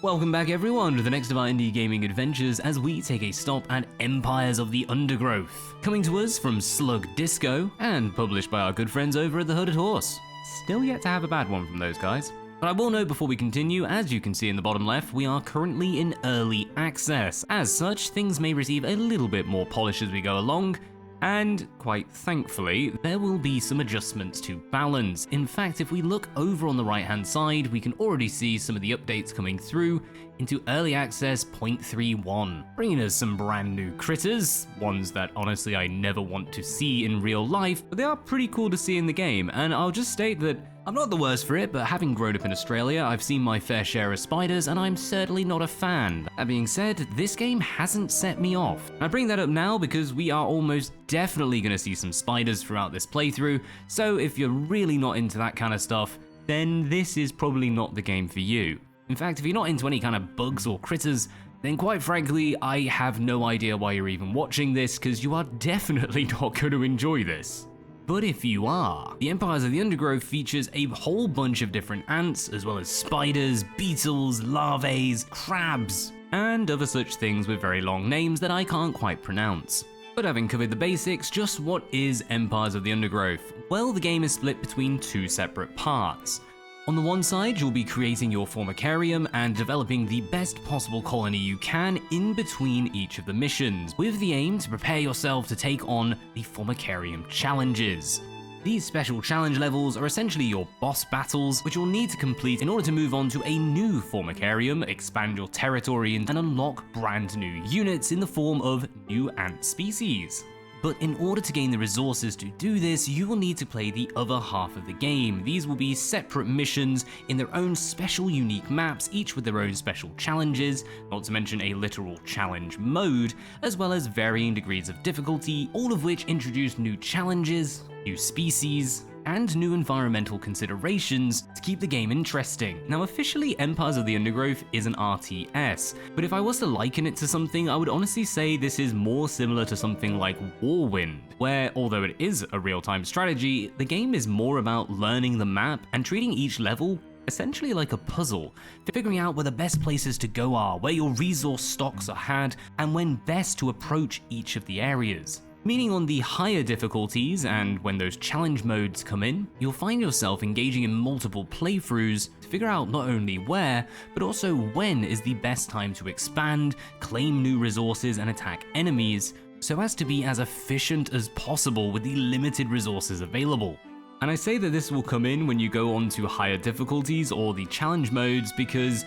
Welcome back everyone to the next of our indie gaming adventures as we take a stop at Empires of the Undergrowth. Coming to us from Slug Disco and published by our good friends over at the Hooded Horse. Still yet to have a bad one from those guys. But I will note before we continue, as you can see in the bottom left, we are currently in early access. As such, things may receive a little bit more polish as we go along, and quite thankfully, there will be some adjustments to balance. In fact, if we look over on the right hand side, we can already see some of the updates coming through into early access 0.31, bringing us some brand new critters, ones that honestly I never want to see in real life, but they are pretty cool to see in the game. And I'll just state that I'm not the worst for it, but having grown up in Australia, I've seen my fair share of spiders, and I'm certainly not a fan. That being said, this game hasn't set me off. And I bring that up now because we are almost definitely going to see some spiders throughout this playthrough, so if you're really not into that kind of stuff, then this is probably not the game for you. In fact, if you're not into any kind of bugs or critters, then quite frankly, I have no idea why you're even watching this, because you are definitely not going to enjoy this. But if you are, the Empires of the Undergrowth features a whole bunch of different ants, as well as spiders, beetles, larvae, crabs, and other such things with very long names that I can't quite pronounce. But having covered the basics, just what is Empires of the Undergrowth? Well, the game is split between two separate parts. On the one side, you'll be creating your formicarium and developing the best possible colony you can in between each of the missions, with the aim to prepare yourself to take on the formicarium challenges. These special challenge levels are essentially your boss battles, which you'll need to complete in order to move on to a new formicarium, expand your territory, and unlock brand new units in the form of new ant species. But in order to gain the resources to do this, you will need to play the other half of the game. These will be separate missions in their own special unique maps, each with their own special challenges, not to mention a literal challenge mode, as well as varying degrees of difficulty, all of which introduce new challenges, new species, and new environmental considerations to keep the game interesting. Now officially, Empires of the Undergrowth is an RTS, but if I was to liken it to something, I would honestly say this is more similar to something like Warwind, where although it is a real-time strategy, the game is more about learning the map and treating each level essentially like a puzzle, figuring out where the best places to go are, where your resource stocks are had, and when best to approach each of the areas. Meaning on the higher difficulties, and when those challenge modes come in, you'll find yourself engaging in multiple playthroughs to figure out not only where, but also when is the best time to expand, claim new resources, and attack enemies, so as to be as efficient as possible with the limited resources available. And I say that this will come in when you go on to higher difficulties or the challenge modes because,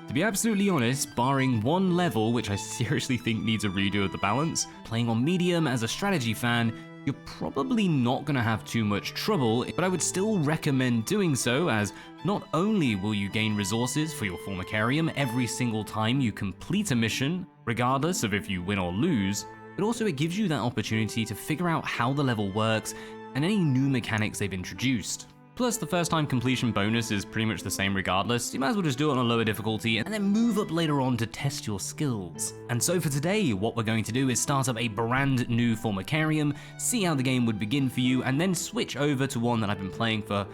to be absolutely honest, barring one level which I seriously think needs a redo of the balance, playing on medium as a strategy fan, you're probably not going to have too much trouble, but I would still recommend doing so, as not only will you gain resources for your formicarium every single time you complete a mission, regardless of if you win or lose, but also it gives you that opportunity to figure out how the level works and any new mechanics they've introduced. Plus, the first time completion bonus is pretty much the same regardless, so you might as well just do it on a lower difficulty and then move up later on to test your skills. And so for today, what we're going to do is start up a brand new formicarium, see how the game would begin for you, and then switch over to one that I've been playing for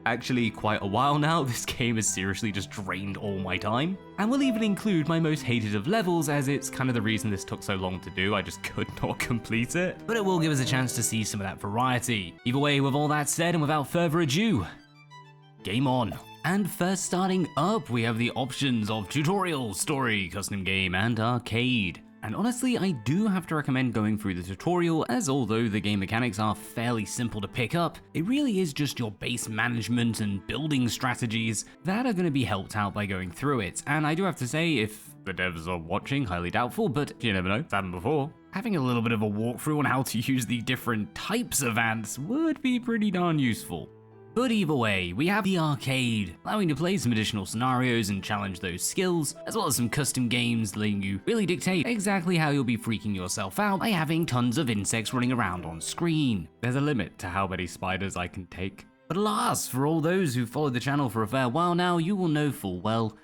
actually quite a while now. This game has seriously just drained all my time. And we'll even include my most hated of levels, as it's kind of the reason this took so long to do. I just could not complete it. But it will give us a chance to see some of that variety. Either way, with all that said and without further ado, game on. And first starting up, we have the options of tutorial, story, custom game, and arcade. And honestly, I do have to recommend going through the tutorial, as although the game mechanics are fairly simple to pick up, it really is just your base management and building strategies that are going to be helped out by going through it. And I do have to say, if the devs are watching, highly doubtful, but you never know, it's happened before, having a little bit of a walkthrough on how to use the different types of ants would be pretty darn useful. But either way, we have the arcade, allowing you to play some additional scenarios and challenge those skills, as well as some custom games letting you really dictate exactly how you'll be freaking yourself out by having tons of insects running around on screen. There's a limit to how many spiders I can take. But alas, for all those who've followed the channel for a fair while now, you will know full well,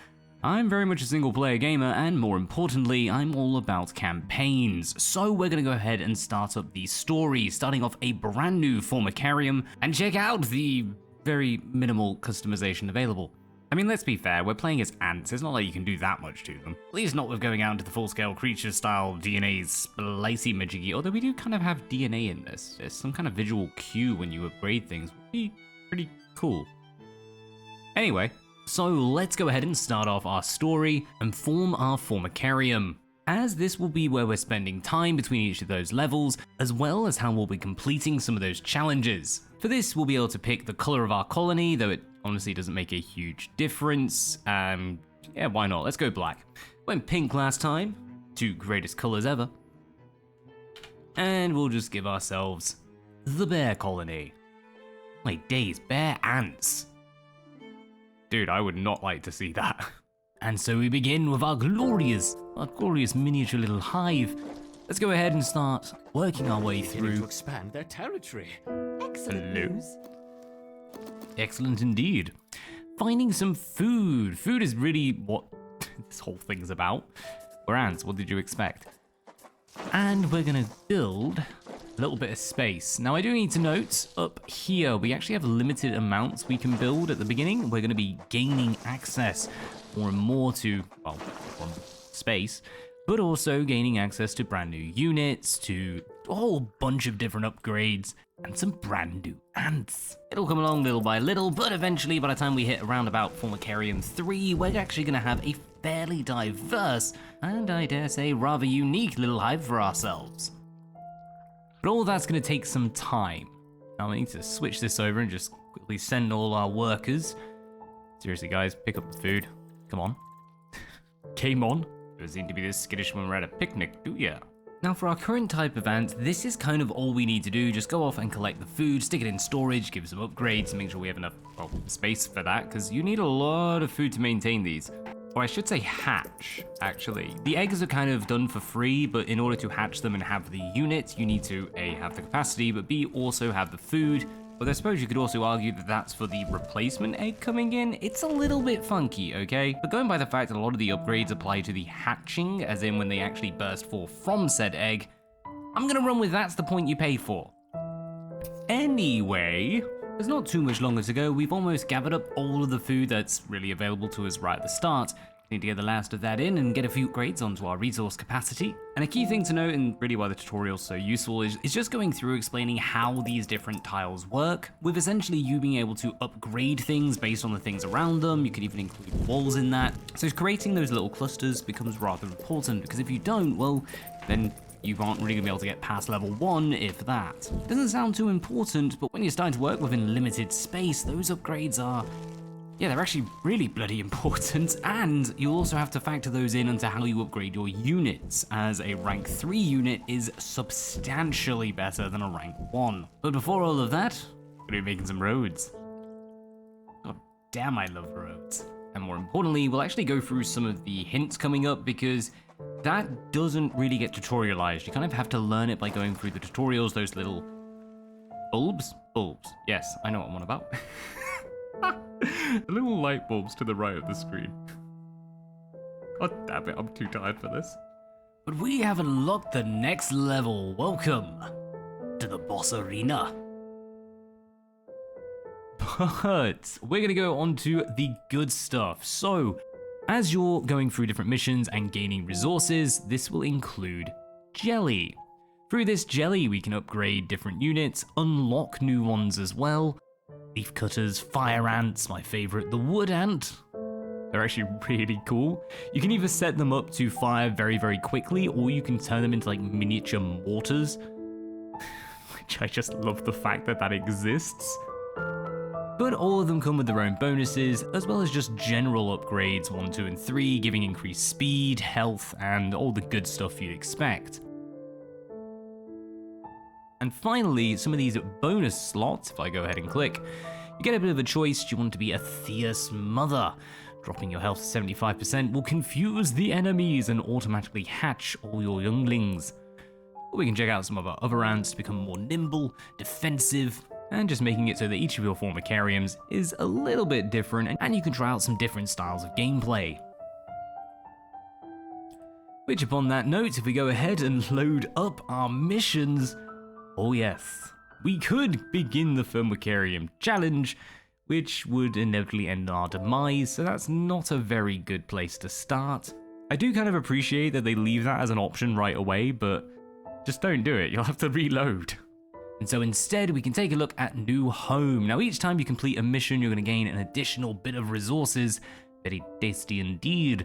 I'm very much a single player gamer, and more importantly, I'm all about campaigns. So we're gonna go ahead and start up the story, starting off a brand new formicarium, and check out the very minimal customization available. I mean, let's be fair, we're playing as ants, it's not like you can do that much to them. At least not with going out into the full-scale creature-style DNA splicey majiggy, although we do kind of have DNA in this. There's some kind of visual cue when you upgrade things, would be pretty cool. Anyway, so let's go ahead and start off our story and form our formicarium, as this will be where we're spending time between each of those levels, as well as how we'll be completing some of those challenges. For this, we'll be able to pick the color of our colony, though it honestly doesn't make a huge difference. Yeah, why not? Let's go black. Went pink last time, two greatest colors ever. And we'll just give ourselves the bear colony. My days, bear ants. Dude, I would not like to see that. And so we begin with our glorious miniature little hive. Let's go ahead and start working our way through. To expand their territory. Excellent news. Excellent indeed. Finding some food. Food is really what this whole thing's about. We're ants, what did you expect? And we're gonna build a little bit of space. Now I do need to note, up here, we actually have limited amounts we can build at the beginning. We're gonna be gaining access more and more to, well, space, but also gaining access to brand new units, to a whole bunch of different upgrades, and some brand new ants. It'll come along little by little, but eventually by the time we hit around about Formicarium 3, we're actually gonna have a fairly diverse, and I dare say rather unique little hive for ourselves. But all that's gonna take some time. Now I need to switch this over and just quickly send all our workers. Seriously guys, pick up the food. Come on. Game on. Doesn't seem to be this skittish when we're at a picnic, do ya? Now for our current type of ant, this is kind of all we need to do. Just go off and collect the food, stick it in storage, give some upgrades, and make sure we have enough, well, space for that, because you need a lot of food to maintain these. Or I should say hatch, actually. The eggs are kind of done for free, but in order to hatch them and have the unit, you need to A, have the capacity, but B, also have the food. But I suppose you could also argue that that's for the replacement egg coming in. It's a little bit funky, okay? But going by the fact that a lot of the upgrades apply to the hatching, as in when they actually burst forth from said egg, I'm gonna run with that's the point you pay for. Anyway, there's not too much longer to go. We've almost gathered up all of the food that's really available to us right at the start. Need to get the last of that in and get a few upgrades onto our resource capacity. And a key thing to note, and really why the tutorial's so useful, is just going through explaining how these different tiles work, with essentially you being able to upgrade things based on the things around them. You could even include walls in that. So creating those little clusters becomes rather important, because if you don't, well, then you aren't really gonna be able to get past level 1, if that. Doesn't sound too important, but when you're starting to work within limited space, those upgrades are, yeah, they're actually really bloody important, and you'll also have to factor those in into how you upgrade your units, as a rank 3 unit is substantially better than a rank 1. But before all of that, we're gonna be making some roads. God damn, I love roads. And more importantly, we'll actually go through some of the hints coming up, because that doesn't really get tutorialized. You kind of have to learn it by going through the tutorials, those little bulbs? Bulbs, yes, I know what I'm on about. The little light bulbs to the right of the screen. God damn it, I'm too tired for this. But we have unlocked the next level. Welcome to the boss arena. But we're gonna go on to the good stuff. So, as you're going through different missions and gaining resources, this will include jelly. Through this jelly, we can upgrade different units, unlock new ones as well. Leaf cutters, fire ants, my favorite, the wood ant. They're actually really cool. You can either set them up to fire very, very quickly, or you can turn them into like miniature mortars, which I just love the fact that that exists. But all of them come with their own bonuses, as well as just general upgrades 1, 2, and 3, giving increased speed, health, and all the good stuff you'd expect. And finally, some of these bonus slots, if I go ahead and click, you get a bit of a choice. Do you want to be a fierce mother? Dropping your health to 75% will confuse the enemies and automatically hatch all your younglings. Or we can check out some of our other ants to become more nimble, defensive, and just making it so that each of your formicariums is a little bit different, and you can try out some different styles of gameplay. Which upon that note, if we go ahead and load up our missions, oh yes, we could begin the Formicarium challenge, which would inevitably end in our demise, so that's not a very good place to start. I do kind of appreciate that they leave that as an option right away, but just don't do it, you'll have to reload. And so instead, we can take a look at New Home. Now, each time you complete a mission, you're going to gain an additional bit of resources. Very tasty indeed.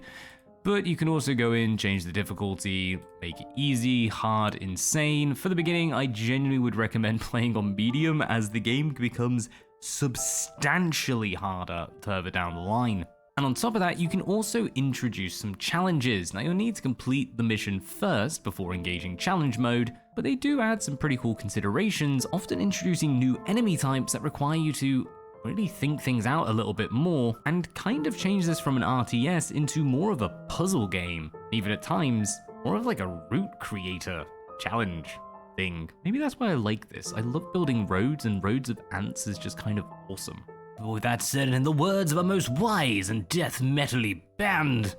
But you can also go in, change the difficulty, make it easy, hard, insane. For the beginning, I genuinely would recommend playing on medium as the game becomes substantially harder further down the line. And on top of that, you can also introduce some challenges. Now, you'll need to complete the mission first before engaging challenge mode, but they do add some pretty cool considerations, often introducing new enemy types that require you to really think things out a little bit more, and kind of change this from an RTS into more of a puzzle game, even at times, more of like a route creator challenge thing. Maybe that's why I like this. I love building roads, and roads of ants is just kind of awesome. But with that said, and in the words of a most wise and death metally band,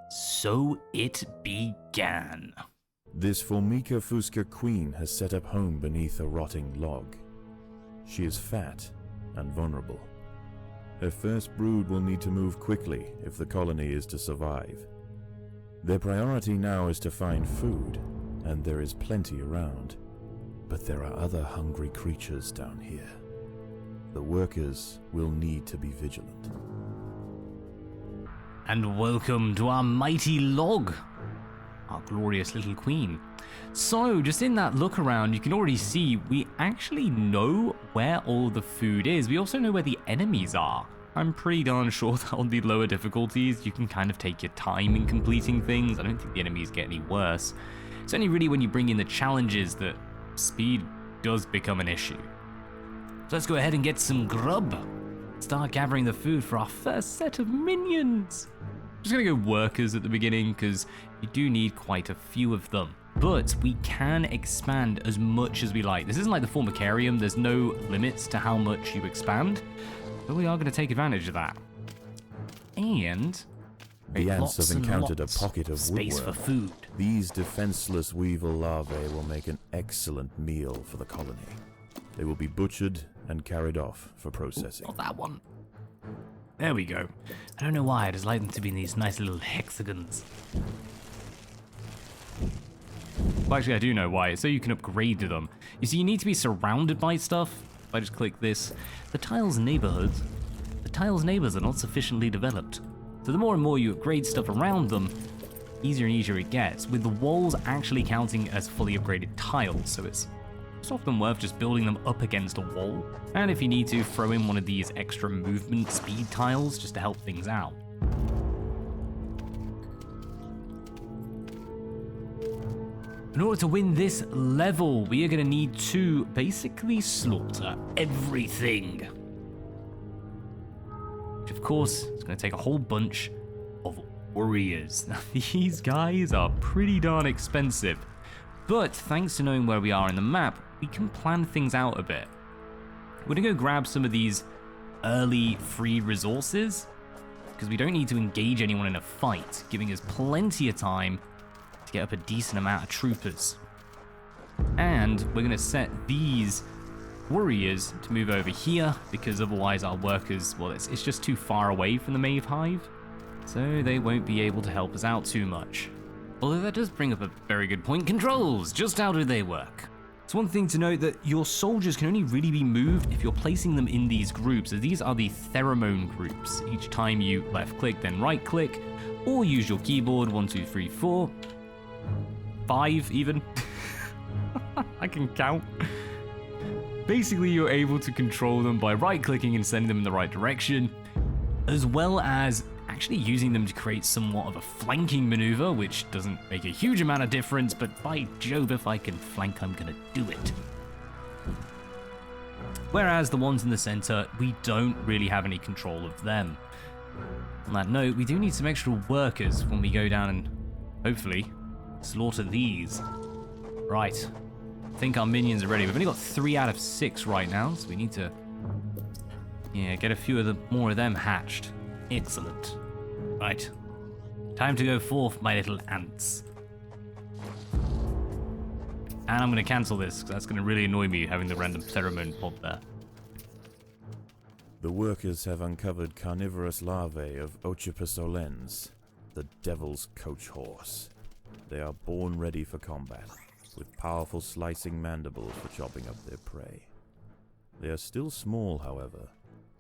so it began. This Formica fusca queen has set up home beneath a rotting log. She is fat and vulnerable. Her first brood will need to move quickly if the colony is to survive. Their priority now is to find food, and there is plenty around. But there are other hungry creatures down here. The workers will need to be vigilant. And welcome to our mighty log, our glorious little queen. So, just in that look around, you can already see we actually know where all the food is. We also know where the enemies are. I'm pretty darn sure that on the lower difficulties, you can kind of take your time in completing things. I don't think the enemies get any worse. It's only really when you bring in the challenges that speed does become an issue. So let's go ahead and get some grub. Start gathering the food for our first set of minions. I'm just gonna go workers at the beginning because you do need quite a few of them. But we can expand as much as we like. This isn't like the formicarium, there's no limits to how much you expand. But we are gonna take advantage of that. And the ants have encountered a pocket of space woodworm. for food. These defenseless weevil larvae will make an excellent meal for the colony. They will be butchered and carried off for processing. Not that one. There we go. I don't know why, I just like them to be in these nice little hexagons. Well, actually, I do know why. It's so you can upgrade to them. You see, you need to be surrounded by stuff. If I just click this, the tile's neighbors are not sufficiently developed. So the more and more you upgrade stuff around them, easier and easier it gets, with the walls actually counting as fully upgraded tiles, so it's often worth just building them up against a wall. And if you need to, throw in one of these extra movement speed tiles just to help things out. In order to win this level, we are going to need to basically slaughter everything. Which of course is going to take a whole bunch of warriors. Now, these guys are pretty darn expensive. But thanks to knowing where we are in the map, we can plan things out a bit. We're going to go grab some of these early free resources, because we don't need to engage anyone in a fight, giving us plenty of time to get up a decent amount of troopers. And we're going to set these warriors to move over here, because otherwise our workers, well, it's just too far away from the Mave Hive, so they won't be able to help us out too much. Although that does bring up a very good point. Controls, just how do they work? It's one thing to note that your soldiers can only really be moved if you're placing them in these groups. So these are the pheromone groups. Each time you left click, then right click, or use your keyboard, 1, 2, 3, 4, 5 even. I can count. Basically, you're able to control them by right clicking and sending them in the right direction, as well as actually using them to create somewhat of a flanking maneuver, which doesn't make a huge amount of difference, but by Jove, if I can flank, I'm gonna do it. Whereas the ones in the center, we don't really have any control of them. On that note, we do need some extra workers when we go down and hopefully slaughter these. Right, I think our minions are ready. We've only got 3 out of 6 right now, so we need to, get a few of more of them hatched. Excellent. Right, time to go forth, my little ants. And I'm going to cancel this, because that's going to really annoy me, having the random pheromone pod there. The workers have uncovered carnivorous larvae of Ocypus olens, the devil's coach horse. They are born ready for combat, with powerful slicing mandibles for chopping up their prey. They are still small, however,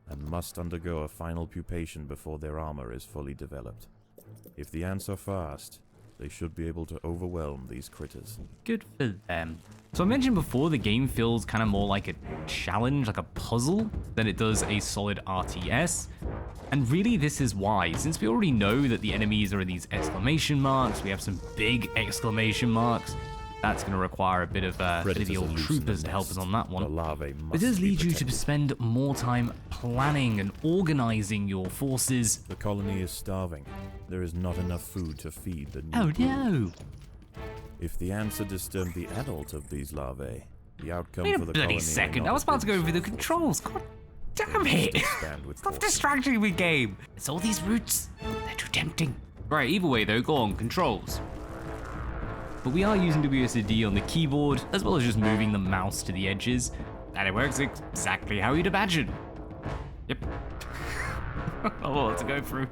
and must undergo a final pupation before their armor is fully developed. If the ants are fast, they should be able to overwhelm these critters. Good for them. So I mentioned before the game feels kind of more like a challenge, like a puzzle, than it does a solid RTS. And really this is why, since we already know that the enemies are in these exclamation marks, we have some big exclamation marks, that's going to require a bit of the old troopers to help us on that one. It does lead you to spend more time planning and organizing your forces. The colony is starving. There is not enough food to feed the new Oh brood. no! If the ants are disturbed the adult of these larvae, the outcome Wait a for the bloody colony second, may I not was about to have go been over the so controls. God damn They it! must expand with Stop caution. distracting me, game! It's all these roots. They're too tempting. Right, either way though, go on, controls. But we are using WSD on the keyboard, as well as just moving the mouse to the edges. And it works exactly how you'd imagine. Yep. A lot to go through.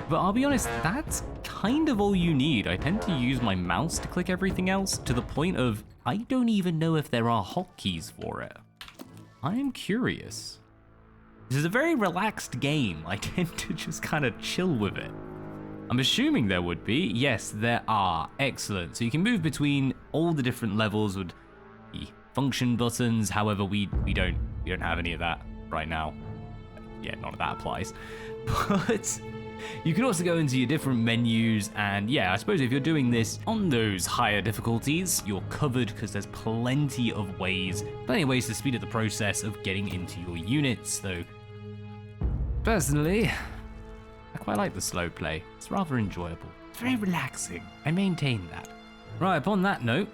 But I'll be honest, that's kind of all you need. I tend to use my mouse to click everything else, to the point of I don't even know if there are hotkeys for it. I am curious. This is a very relaxed game. I tend to just kind of chill with it. I'm assuming there would be. Yes, there are. Excellent. So you can move between all the different levels with the function buttons. However, we don't have any of that right now. Yeah, none of that applies. But you can also go into your different menus, and yeah, I suppose if you're doing this on those higher difficulties, you're covered because there's plenty of ways to speed up the process of getting into your units. Though, personally, I quite like the slow play. It's rather enjoyable. It's very relaxing. I maintain that. Right, upon that note,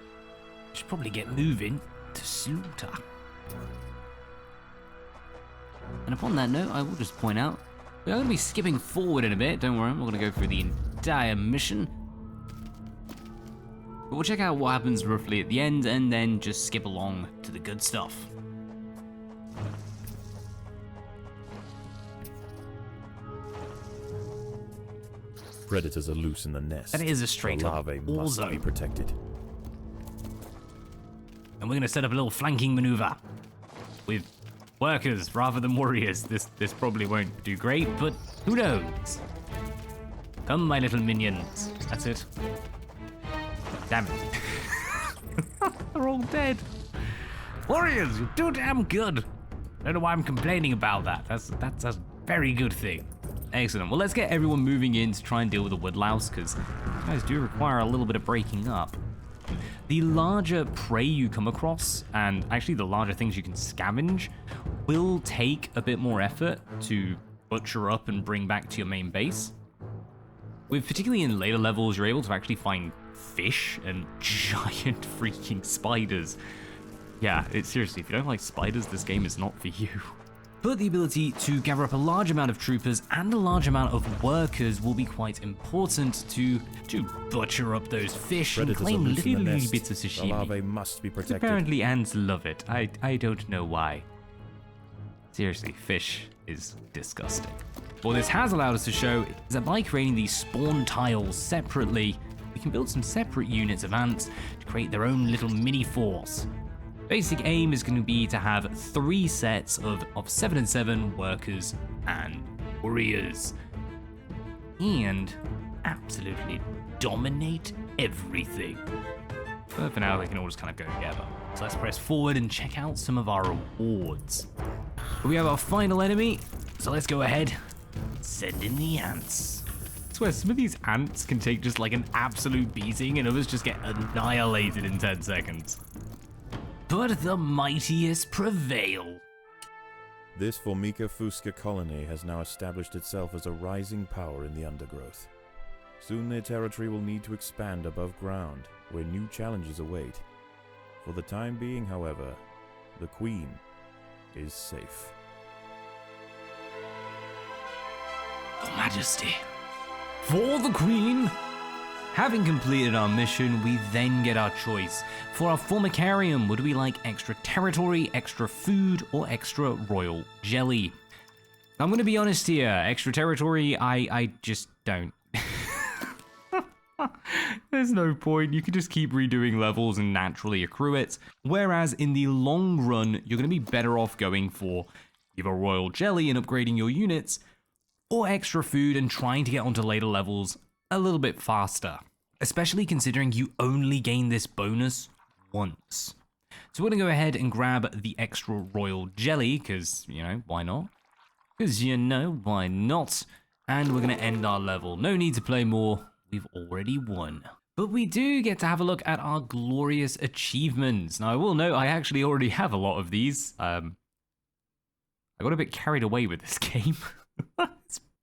we should probably get moving to slaughter. And upon that note, I will just point out, we're going to be skipping forward in a bit. Don't worry, we're going to go through the entire mission. But we'll check out what happens roughly at the end, and then just skip along to the good stuff. Predators are loose in the nest. That is a straight the up larvae war must zone. be protected. And we're going to set up a little flanking maneuver with workers rather than warriors. This probably won't do great, but who knows? Come, my little minions. That's it. Damn it. They're all dead. Warriors, you're too damn good. I don't know why I'm complaining about that. That's a very good thing. Excellent. Well, let's get everyone moving in to try and deal with the woodlouse, because you guys do require a little bit of breaking up. The larger prey you come across, and actually the larger things you can scavenge, will take a bit more effort to butcher up and bring back to your main base. With particularly in later levels, you're able to actually find fish and giant freaking spiders. Yeah, seriously, if you don't like spiders, this game is not for you. But the ability to gather up a large amount of troopers and a large amount of workers will be quite important to butcher up those fish Predators and claim are loose in the little nest. bits of The sashimi. larvae must be protected. Apparently ants love it. I don't know why. Seriously, fish is disgusting. What this has allowed us to show is that by creating these spawn tiles separately, we can build some separate units of ants to create their own little mini force. Basic aim is going to be to have 3 sets of 7 and 7 workers and warriors. And absolutely dominate everything. But for now, they can all just kind of go together. So let's press forward and check out some of our rewards. We have our final enemy, so let's go ahead. Send in the ants. I swear, some of these ants can take just like an absolute beating, and others just get annihilated in 10 seconds. But the mightiest prevail. This Formica fusca colony has now established itself as a rising power in the undergrowth. Soon their territory will need to expand above ground, where new challenges await. For the time being, however, the Queen is safe. Your Majesty. For the Queen. Having completed our mission, we then get our choice. For our formicarium, would we like extra territory, extra food, or extra royal jelly? I'm gonna be honest here, extra territory, I just don't. There's no point, you can just keep redoing levels and naturally accrue it. Whereas in the long run, you're gonna be better off going for either royal jelly and upgrading your units, or extra food and trying to get onto later levels a little bit faster. Especially considering you only gain this bonus once. So we're gonna go ahead and grab the extra royal jelly, because, you know, why not? Because, you know, why not? And we're gonna end our level. No need to play more, we've already won. But we do get to have a look at our glorious achievements. Now I will note, I actually already have a lot of these. I got a bit carried away with this game.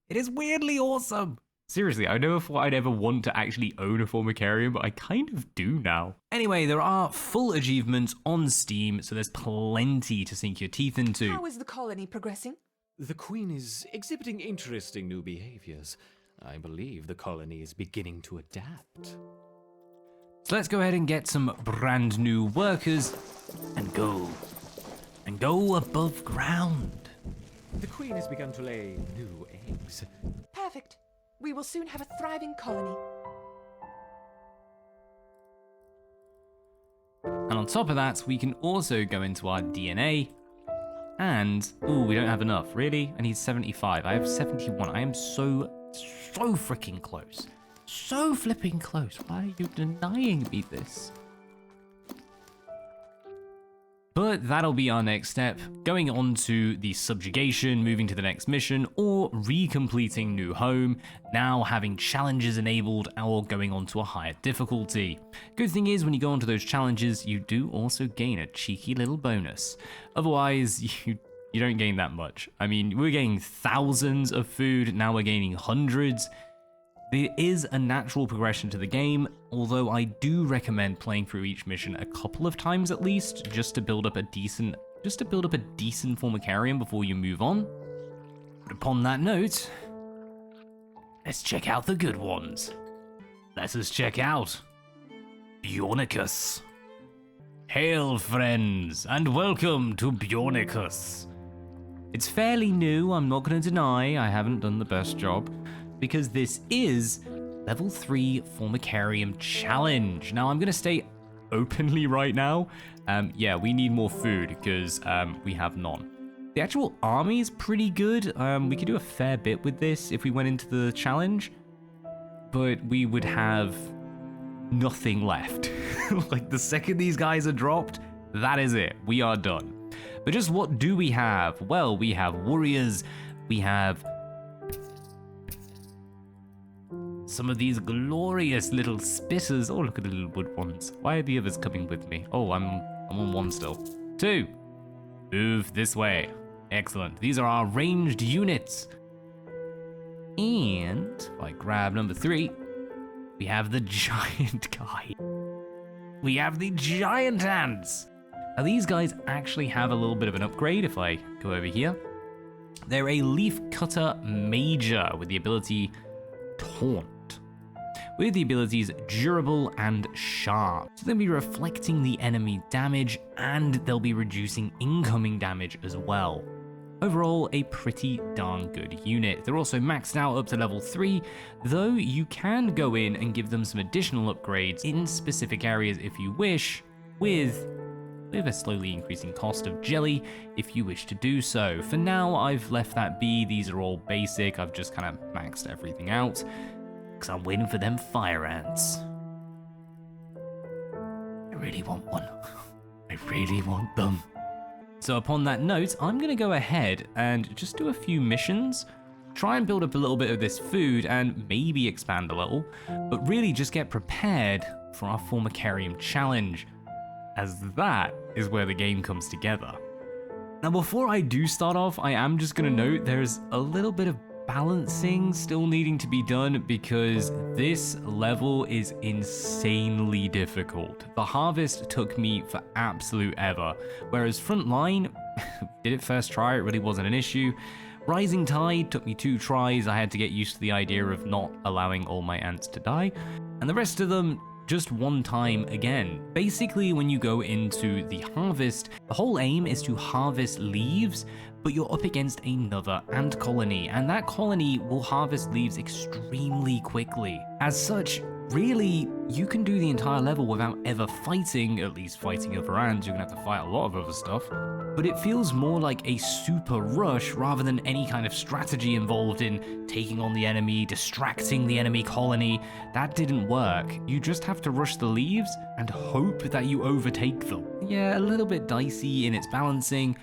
It is weirdly awesome. Seriously, I never thought I'd ever want to actually own a formicarium, but I kind of do now. Anyway, there are full achievements on Steam, so there's plenty to sink your teeth into. How is the colony progressing? The Queen is exhibiting interesting new behaviors. I believe the colony is beginning to adapt. So let's go ahead and get some brand new workers and go above ground. The Queen has begun to lay new eggs. Perfect. We will soon have a thriving colony. And on top of that, we can also go into our DNA and, ooh, we don't have enough. Really? I need 75. I have 71. I am so freaking close. So flipping close. Why are you denying me this? But that'll be our next step, going on to the subjugation, moving to the next mission, or recompleting New Home, now having challenges enabled or going on to a higher difficulty. Good thing is, when you go onto those challenges, you do also gain a cheeky little bonus. Otherwise, you don't gain that much. I mean, we're getting thousands of food, now we're gaining hundreds. There is a natural progression to the game, although I do recommend playing through each mission a couple of times at least, just to build up a decent formicarium before you move on. But upon that note, let's check out the good ones. Let us check out Bjornicus. Hail friends, and welcome to Bjornicus. It's fairly new, I'm not going to deny, I haven't done the best job, because this is level 3 formicarium challenge. Now I'm going to stay openly right now. Yeah, we need more food because we have none. The actual army is pretty good. We could do a fair bit with this if we went into the challenge, but we would have nothing left. Like the second these guys are dropped, that is it. We are done. But just what do we have? Well, we have warriors. We have some of these glorious little spitters. Oh, look at the little wood ones. Why are the others coming with me? Oh, I'm on one still. 2. Move this way. Excellent. These are our ranged units. And if I grab number 3, we have the giant guy. We have the giant ants. Now these guys actually have a little bit of an upgrade if I go over here. They're a leaf cutter major with the ability Taunt, with the abilities Durable and Sharp. So they'll be reflecting the enemy damage and they'll be reducing incoming damage as well. Overall, a pretty darn good unit. They're also maxed out up to level 3, though you can go in and give them some additional upgrades in specific areas if you wish, with a slowly increasing cost of jelly if you wish to do so. For now, I've left that be. These are all basic. I've just kind of maxed everything out because I'm waiting for them fire ants. I really want one. I really want them. So upon that note, I'm going to go ahead and just do a few missions, try and build up a little bit of this food and maybe expand a little, but really just get prepared for our formicarium challenge, as that is where the game comes together. Now before I do start off, I am just going to note there's a little bit of balancing still needing to be done because this level is insanely difficult. The harvest took me for absolute ever, whereas Frontline, did it first try, it really wasn't an issue. Rising Tide took me 2 tries, I had to get used to the idea of not allowing all my ants to die, and the rest of them just one time again. Basically, when you go into the harvest, the whole aim is to harvest leaves, but you're up against another ant colony, and that colony will harvest leaves extremely quickly. As such, really, you can do the entire level without ever fighting, at least fighting other ants. You're gonna have to fight a lot of other stuff. But it feels more like a super rush rather than any kind of strategy involved in taking on the enemy, distracting the enemy colony. That didn't work. You just have to rush the leaves and hope that you overtake them. Yeah, a little bit dicey in its balancing,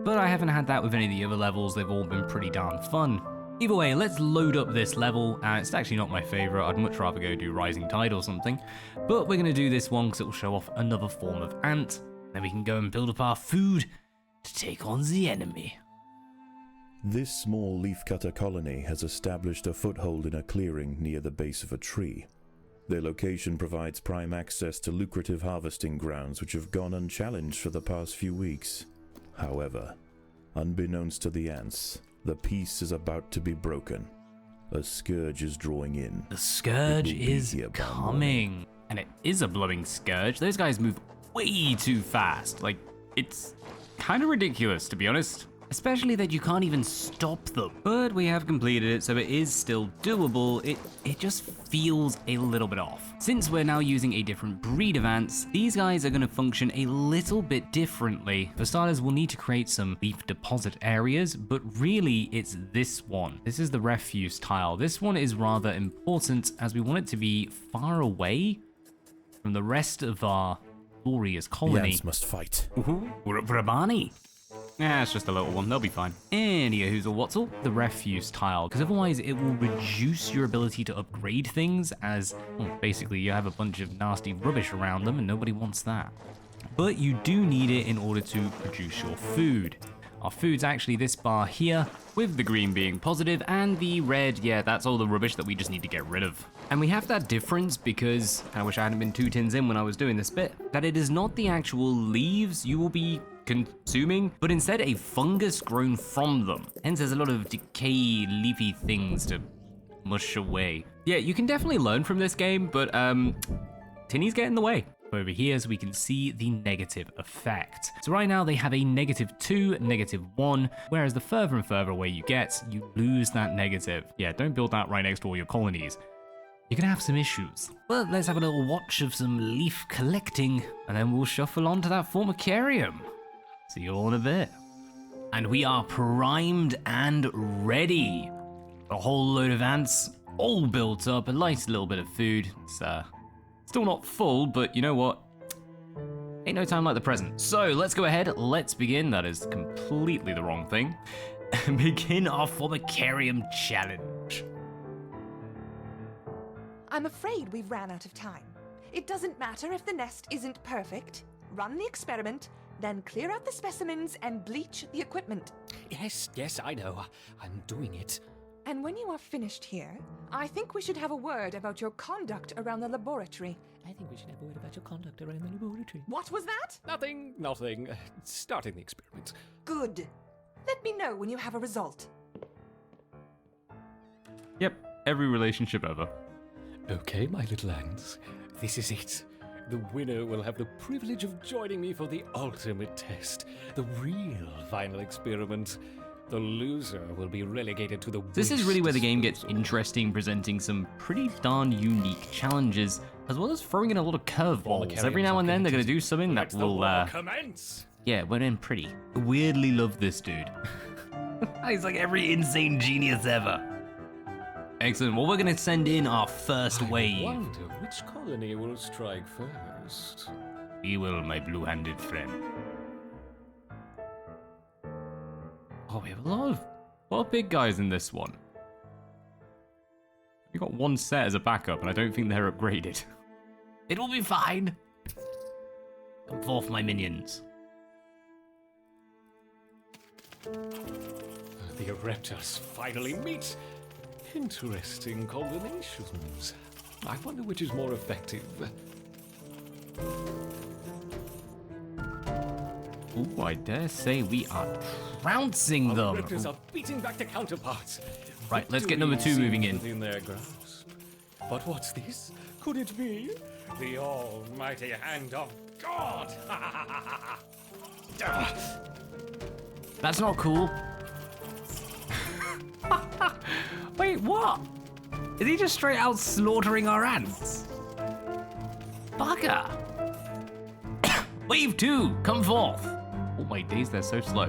but I haven't had that with any of the other levels. They've all been pretty darn fun. Either way, let's load up this level. It's actually not my favorite. I'd much rather go do Rising Tide or something. But we're going to do this one because it will show off another form of ant. Then we can go and build up our food to take on the enemy. This small leafcutter colony has established a foothold in a clearing near the base of a tree. Their location provides prime access to lucrative harvesting grounds which have gone unchallenged for the past few weeks. However, unbeknownst to the ants, the peace is about to be broken. A scourge is drawing in. The scourge is coming. And it is a blowing scourge. Those guys move way too fast. Like, it's kind of ridiculous, to be honest. Especially that you can't even stop them. But we have completed it, so it is still doable. It just feels a little bit off. Since we're now using a different breed of ants, these guys are going to function a little bit differently. For starters, we'll need to create some leaf deposit areas, but really it's this one. This is the refuse tile. This one is rather important as we want it to be far away from the rest of our glorious colony. The ants must fight. We're up for a Barney. Yeah, it's just a little one, they'll be fine. Anywho, what'll the refuse tile, because otherwise it will reduce your ability to upgrade things as, well, basically you have a bunch of nasty rubbish around them and nobody wants that. But you do need it in order to produce your food. Our food's actually this bar here, with the green being positive and the red, yeah, that's all the rubbish that we just need to get rid of. And we have that difference because, I wish I hadn't been 2 tins in when I was doing this bit, that it is not the actual leaves you will be consuming, but instead a fungus grown from them. Hence there's a lot of decay leafy things to mush away. Yeah, you can definitely learn from this game, but tinnies get in the way. Over here so we can see the negative effect. So right now they have a -2, -1, whereas the further and further away you get, you lose that negative. Yeah, don't build that right next to all your colonies. You're gonna have some issues. But let's have a little watch of some leaf collecting, and then we'll shuffle on to that formicarium. See you all in a bit. And we are primed and ready. A whole load of ants, all built up, a nice little bit of food. It's still not full, but you know what? Ain't no time like the present. So let's go ahead, let's begin. That is completely the wrong thing. And begin our formicarium challenge. I'm afraid we've ran out of time. It doesn't matter if the nest isn't perfect. Run the experiment, then clear out the specimens and bleach the equipment. Yes, I know. I'm doing it. And when you are finished here, I think we should have a word about your conduct around the laboratory. I think we should have a word about your conduct around the laboratory. What was that? Nothing. Starting the experiment. Good. Let me know when you have a result. Yep, every relationship ever. Okay, my little ants. This is it. The winner will have the privilege of joining me for the ultimate test. The real final experiment. The loser will be relegated to the This is really where the game gets disposal. interesting, presenting some pretty darn unique challenges, as well as throwing in a lot of curveballs. Every now and then they're going to do something that Let the will, war commence. yeah, went in pretty. I weirdly love this dude. He's like every insane genius ever. Excellent. Well, we're going to send in our first I wave. wonder which colony will strike first. We will, my blue-handed friend. Oh, we have a lot of big guys in this one. We got one set as a backup, and I don't think they're upgraded. It will be fine. Come forth, my minions. The Reptors finally meet. Interesting combinations. I wonder which is more effective. Ooh, I dare say we are trouncing them. Reptors are beating back their counterparts. Right, let's get Victory number 2 moving in. seems within their grasp. But what's this? Could it be the almighty hand of God? That's not cool. Wait, what? Is he just straight out slaughtering our ants? Bugger! Wave 2, come forth! Oh my days, they're so slow.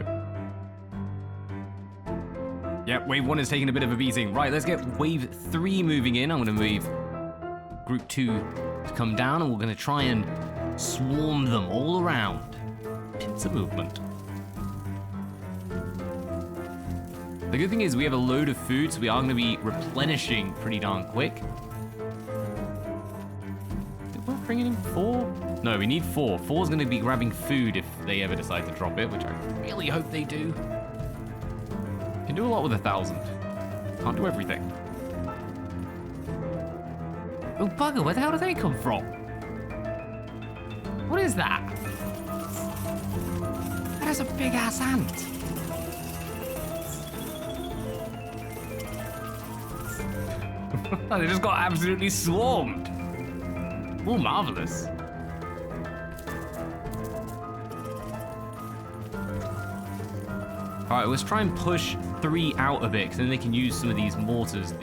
Yep, wave 1 is taking a bit of a beating. Right, let's get wave 3 moving in. I'm gonna move group 2 to come down, and we're gonna try and swarm them all around. Pincer movement. The good thing is we have a load of food, so we are going to be replenishing pretty darn quick. Did we bring in 4? No, we need 4. 4's going to be grabbing food if they ever decide to drop it, which I really hope they do. Can do a lot with 1,000. Can't do everything. Oh, bugger, where the hell did they come from? What is that? That is a big-ass ant. They just got absolutely swarmed. Oh, marvelous. All right, let's try and push 3 out a bit, because then they can use some of these mortars.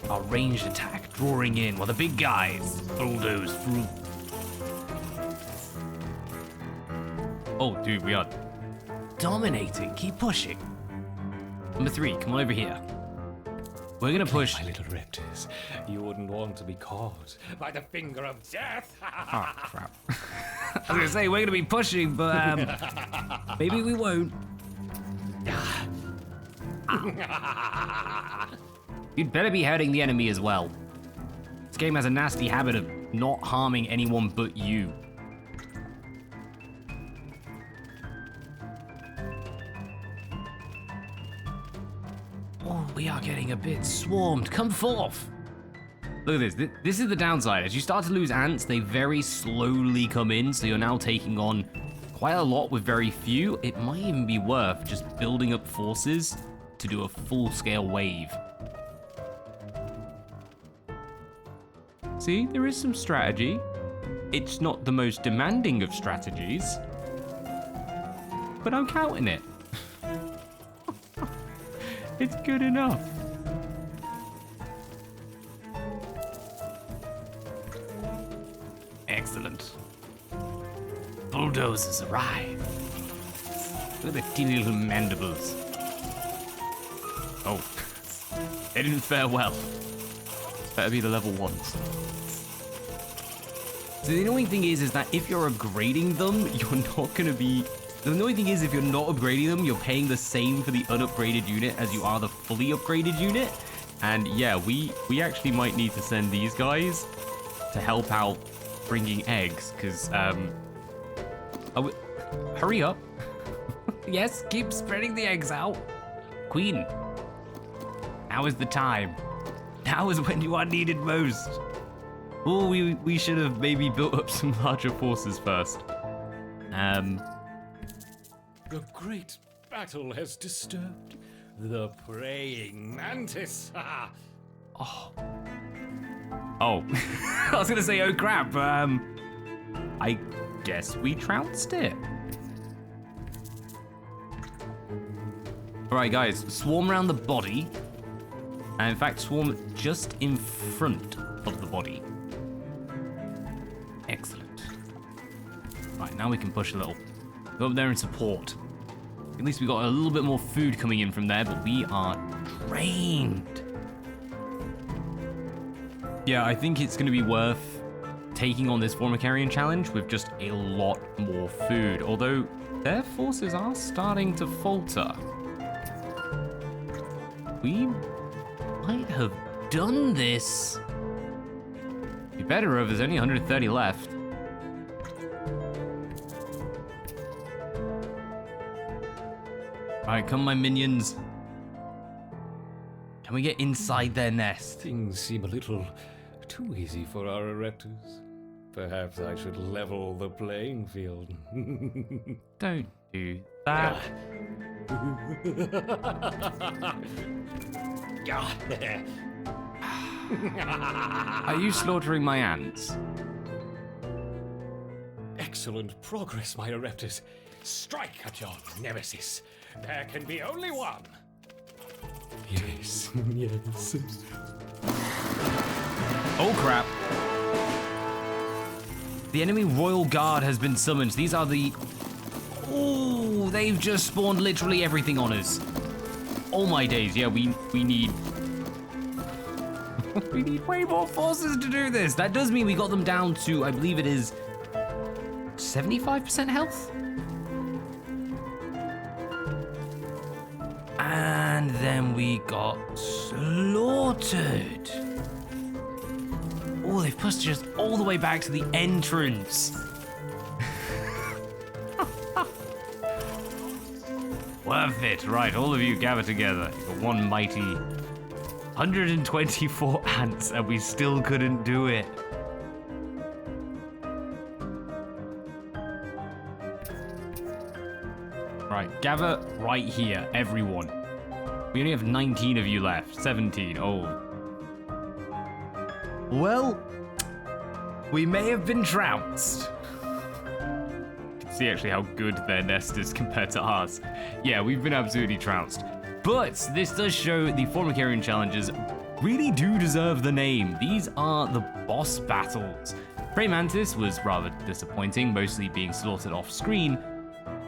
Our ranged attack drawing in while the big guys bulldoze through. Oh, dude, we are dominating. Keep pushing. Number 3, come on over here. We're gonna push. My little raptors, you wouldn't want to be caught by the finger of death. Oh, crap. I was gonna say, we're gonna be pushing, but maybe we won't. You'd better be hurting the enemy as well. This game has a nasty habit of not harming anyone but you. Oh, we are getting a bit swarmed. Come forth. Look at this. This is the downside. As you start to lose ants, they very slowly come in, so you're now taking on quite a lot with very few. It might even be worth just building up forces to do a full-scale wave. See, there is some strategy. It's not the most demanding of strategies, but I'm counting it. It's good enough. Excellent. Bulldozers arrive. Look at the teeny little mandibles. Oh, they didn't fare well. Better be the level 1s. So the annoying thing is that if you're upgrading them, you're not going to be... The annoying thing is if you're not upgrading them, you're paying the same for the unupgraded unit as you are the fully upgraded unit. And yeah, we actually might need to send these guys to help out bringing eggs, because, hurry up. Yes, keep spreading the eggs out. Queen, now is the time. Now is when you are needed most. Oh, we should have maybe built up some larger forces first. A great battle has disturbed the praying mantis. Oh. I was gonna say, oh crap. I guess we trounced it. All right, guys, swarm around the body. And in fact, swarm just in front of the body. Excellent. Right, now we can push a little. Go up there and support. At least we got a little bit more food coming in from there, but we are drained. Yeah, I think it's going to be worth taking on this formicarium challenge with just a lot more food, although their forces are starting to falter. We might have done this. Be better if there's only 130 left. Alright, come my minions. Can we get inside their nest? Things seem a little too easy for our raptors. Perhaps I should level the playing field. Don't do that. Are you slaughtering my ants? Excellent progress, my Ereptus. Strike at your nemesis. There can be only one. Yes, yes. Oh crap. The enemy royal guard has been summoned. These are the... Oh, they've just spawned literally everything on us. Oh my days, yeah, we need... we need way more forces to do this. That does mean we got them down to, I believe it is 75% health? And then we got slaughtered. Oh, they've pushed us all the way back to the entrance. Worth it. Right, all of you gather together for one mighty 124 ants, and we still couldn't do it. Right, gather right here, everyone. We only have 19 of you left. 17. Oh. Well, we may have been trounced. You can see actually how good their nest is compared to ours. Yeah, we've been absolutely trounced. But this does show the formicarium challenges really do deserve the name. These are the boss battles. Prey Mantis was rather disappointing, mostly being slaughtered off screen,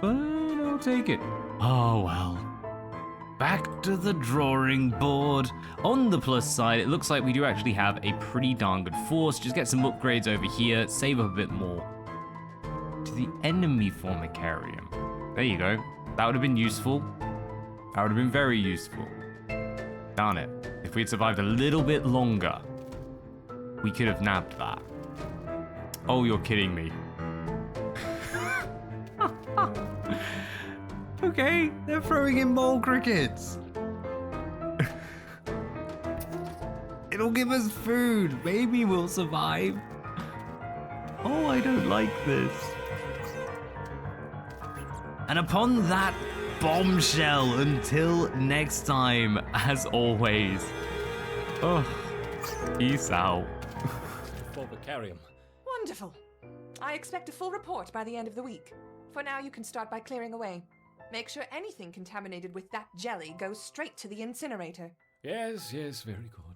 but I'll take it. Oh well. Back to the drawing board. On the plus side, it looks like we do actually have a pretty darn good force. Just get some upgrades over here, save up a bit more to the enemy formicarium. There you go. That would have been useful. That would have been very useful. Darn it. If we'd survived a little bit longer, we could have nabbed that. Oh, you're kidding me. Okay, they're throwing in mole crickets. It'll give us food. Maybe we'll survive. Oh, I don't like this. And upon that bombshell, until next time, as always. Oh, peace out. Formicarium. Wonderful. I expect a full report by the end of the week. For now, you can start by clearing away. Make sure anything contaminated with that jelly goes straight to the incinerator. Yes, yes, very good.